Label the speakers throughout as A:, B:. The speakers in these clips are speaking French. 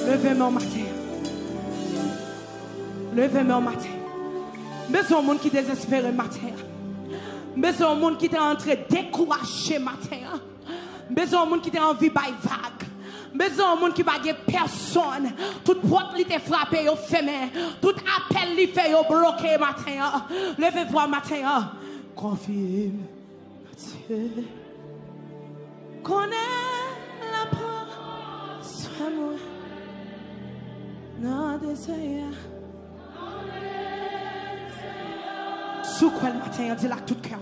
A: Levez-moi au matin. Levez-moi au matin. Besoin de monde qui désespéré matin. Besoin de monde qui est entré découragé matin. Besoin de monde qui est en vie by vague. Besoin de monde qui va dire personne. Toute porte qui est frappée au fermé. Tout appel qui fait au bloqué matin. Levez-vous matin. Confie Dieu. Connais la parole. Sois-moi. Non, désir. Sous quoi le matin, dit là tout cœur.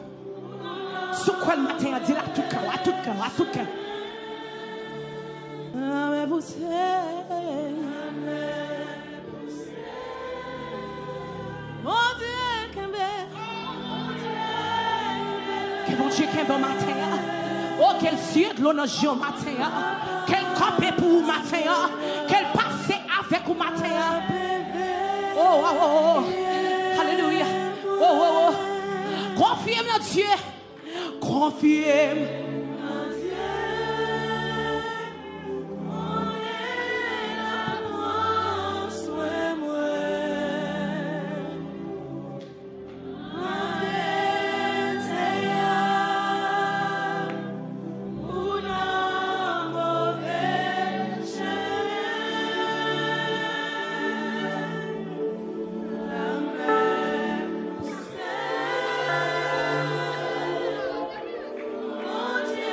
A: Sous quoi le matin, dit là tout cœur, à tout cœur, à tout cœur. Mais vous savez, mon Dieu, que bon Dieu, qu'un bon matin. Oh, quel ciel de l'honneur matin. Quel campé pour vous matin. Quel passé avec vous matin. Oh, oh, oh, oh. Alléluia. Oh, oh, oh. Confirme en Dieu. Confirme.
B: Oh,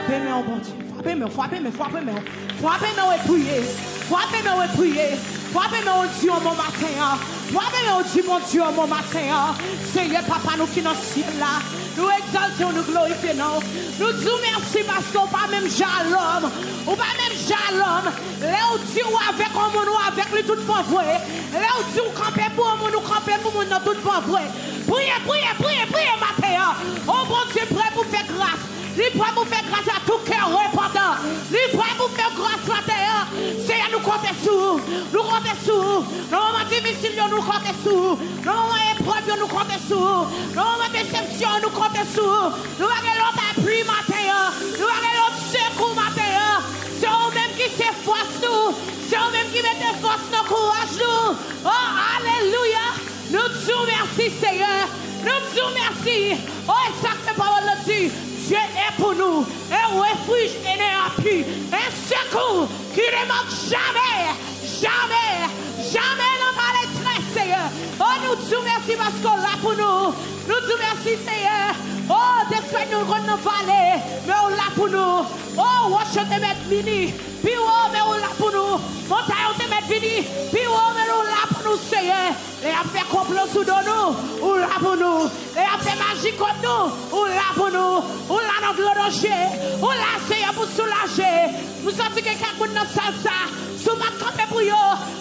A: Frappez-moi, bon Dieu. Frappez-moi, frappez-moi, frappez-moi. Frappez-moi et priez. Frappez-moi et priez. Frappez-moi au Dieu mon matin. Frappez-moi au Dieu mon Dieu mon matin. Seigneur Papa, nous qui dans le ciel là. Nous exaltons, nous glorifions. Nous disons merci parce qu'on pas même l'homme. On pas même l'homme. Là où Dieu avec nous avec lui tout bon vrai. Là où Dieu camper pour nous camper pour nous tout bon vrai. Priez, priez, priez, priez matin. Oh bon Dieu prêt pour faire grâce. Il prêt pour faire grâce à tout cœur répandant. Il prêt pour faire grâce matin. Seigneur nous comptons sur. Nous comptons sur. Nos moments difficiles nous comptons sur. Nos moments épreuves nous comptons sur. Nos moments de déception nous comptons sur. Nous avons l'autre appui matin. Nous avons l'autre secours matin. C'est eux-mêmes qui s'efforcent nous. C'est eux-mêmes qui mettent des forces dans le courage nous. Oh, alléluia. Nous disons merci Seigneur. Nous disons merci. Oh, et ça que parole le dit. Dieu est pour nous. Un refuge et un appui. Un secours qui ne manque jamais. Jamais. Jamais dans ma détresse Seigneur. Oh, nous disons merci parce qu'on l'a pour nous. Nous disons merci Seigneur. Oh, d'esprit nous dans nos vallées. Mais on l'a pour nous. Oh, watch te mettre vini. Puis oh, mais on l'a pour nous. Montagne on te mettre vini. Puis oh, mais on l'a pour nous Seigneur. Et a fait complot sous nous. On l'a pour nous. Et a fait magie contre nous. On l'a pour nous. On l'a dans le rocher. On l'a Seigneur pour soulager. Nous sentons quelqu'un qui nous salsa. Sous ma campe pour yo.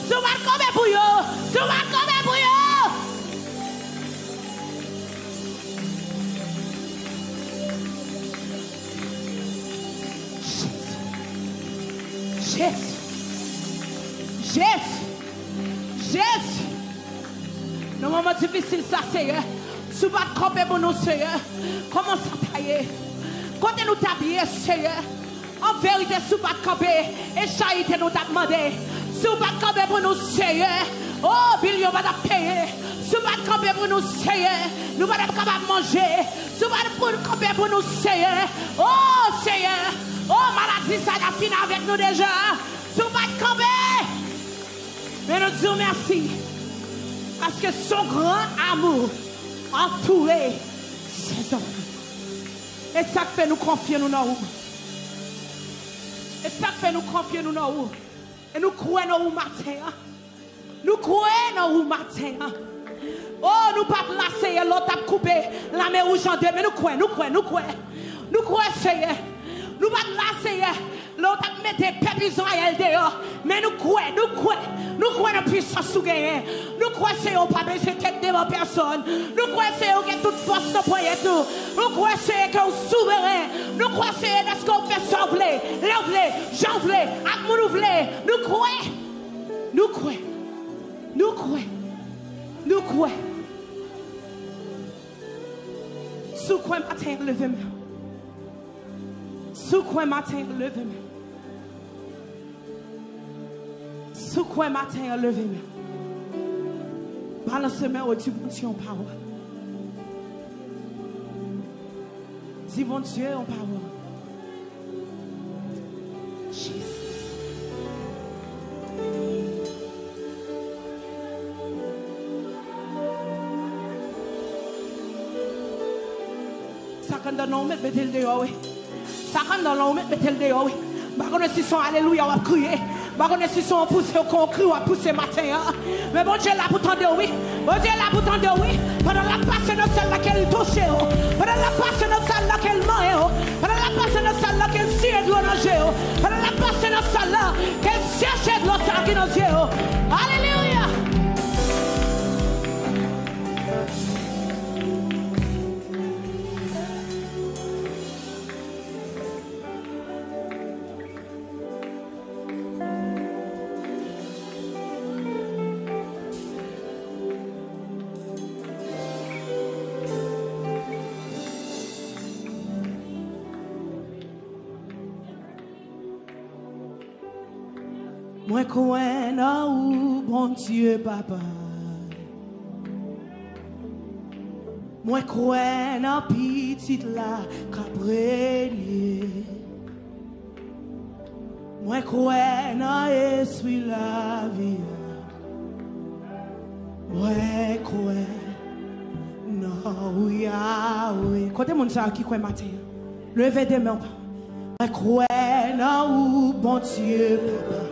A: Sous ma campe pour yo. Sous ma campe pour yo. Jésus, Jésus, Jésus. Nos moments difficiles, ça, Seigneur. Sous votre camper pour nous, Seigneur. Comment ça tailler? Quand nous t'habiller, Seigneur. En vérité, sous votre camper, et charité nous t'a demandé. Sous votre camper pour nous, Seigneur. Oh, Billy, on va payer. Sous votre camper pour nous, Seigneur. Nous allons être capables de manger. Sous votre camper pour nous, Seigneur. Oh, Seigneur. Oh, maladie, ça a fini avec nous déjà. Sous votre camper. Mais nous disons merci. Parce que son grand amour entouré ses enfants. Et ça fait nous confier nous dans vous. Et ça fait nous confier nous dans vous. Et nous croyons dans vous matin. Nous croyons dans vous matin. Oh, nous pas lasser l'autre a coupé la mer rouge en deux. Mais nous croyons, nous croyons, nous croyons. Nous croyons, Seigneur. Nous pas lasser l'autre a mettre peuple Israël dehors. Mais nous croyons, nous croyons. Nous croyons la puissance sous gagner. Nous croyons que c'est pas besoin de devant personne. Nous croyons que c'est toute force dans poignet nous. Nous croyons que c'est souverain. Nous croyons que c'est ce qu'on fait sauver. L'enlever, j'enlever, à nous voulez. Nous croyons. Nous croyons. Nous croyons. Nous croyons. Sous quoi matin levez-moi. Sous quoi matin levez-moi. Sous quoi matin levez-moi. Balance-moi au Dieu, mon Dieu en parole. Dis mon Dieu en parole. Jésus. Ça quand dans l'homme mettez le dehors oui. Ça quand dans l'homme mettez le dehors oui. Par contre si son alléluia on va crier. Par contre si son pousser qu'on crie on va pousser matin. Mais bon Dieu là pour tendre oui. Bon Dieu là pour tendre oui. Pendant la passe dans celle laquelle touche. Pendant la passe dans celle laquelle mange. Pendant la passe dans celle laquelle sied de l'eau dans jeu. Pendant la passe dans celle là qu'elle cherche de l'eau qui dans jeu. Alléluia. Moi crois en bon Dieu papa. Moi crois en petite la caprenie. Moi crois en esprit la vie. Moi crois non Yahweh. Côté mon ça qui croit matin. Levez des mains. crois dans où bon Dieu papa.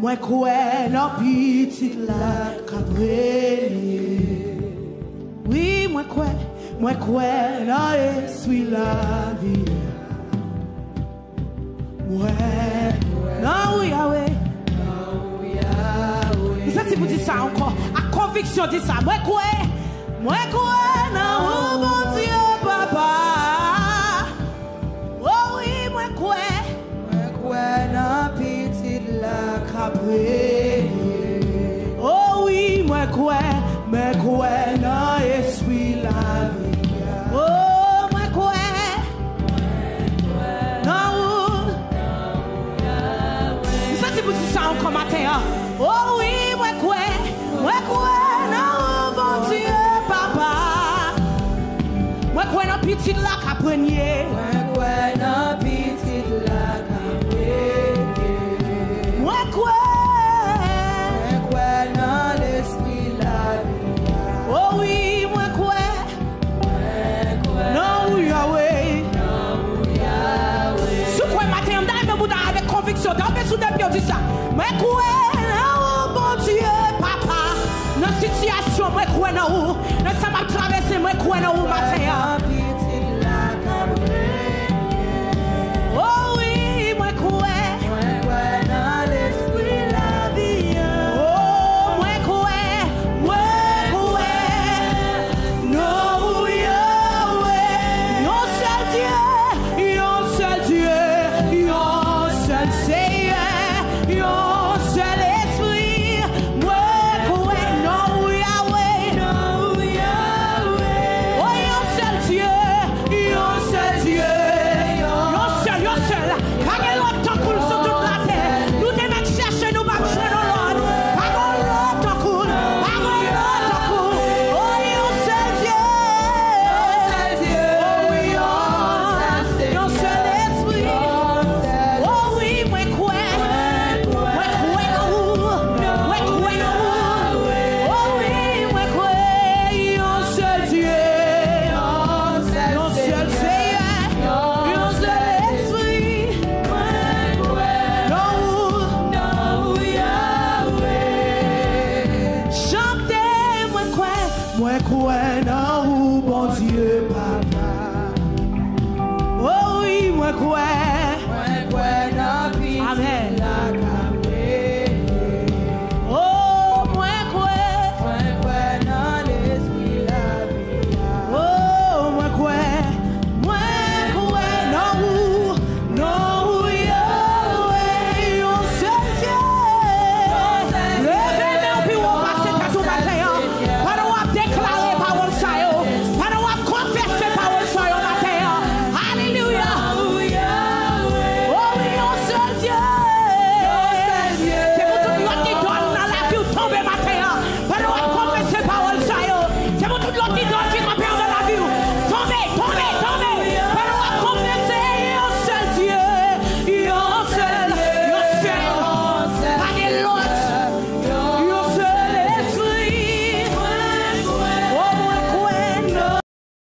A: Moi crois dans petite la cabrée. Oui, moi crois dans essuie la vie. Non, Yahweh. Ça, si vous dites ça encore, à conviction, dit ça. Moi crois dans où bon Dieu papa. Oh oui, moi crois dans petite la cabrée. Oh oui, moi crois dans essuie la vie. Oh, moi crois dans où. Ça, si vous dites ça encore matin. Oh oui, moi crois dans où bon Dieu papa. Moi crois dans petite la cabrée. Moi crois dans petite la cabrée. Moi crois dans l'esprit la vie. Oh oui, moi crois. Non, Yahweh. Si vous croyez matin, vous avec conviction, dans le sous des pieds, on dit ça. Moi crois dans bon Dieu, papa. Dans la situation, moi crois dans où. Dans ça m'a traversé, moi crois dans où matin. Oh oui, moi crois dans l'esprit la vie. Oh, moi crois. Non, Yahweh. Yon seul Dieu, yon seul Seigneur, yon seul esprit. Moi crois, non, Yahweh. Oh, yon seul Dieu, yon seul. Pas de l'autre cool sur toute la terre. Nous devons chercher, nous pas chercher l'autre. Pas de l'autre cool. Oh, yon seul Dieu. Oh oui, yon seul esprit. Oh oui, moi crois dans vous. Oh oui, moi crois, yon seul Dieu. Yon seul Seigneur. Yon seul esprit. Chantez, moi crois dans où bon Dieu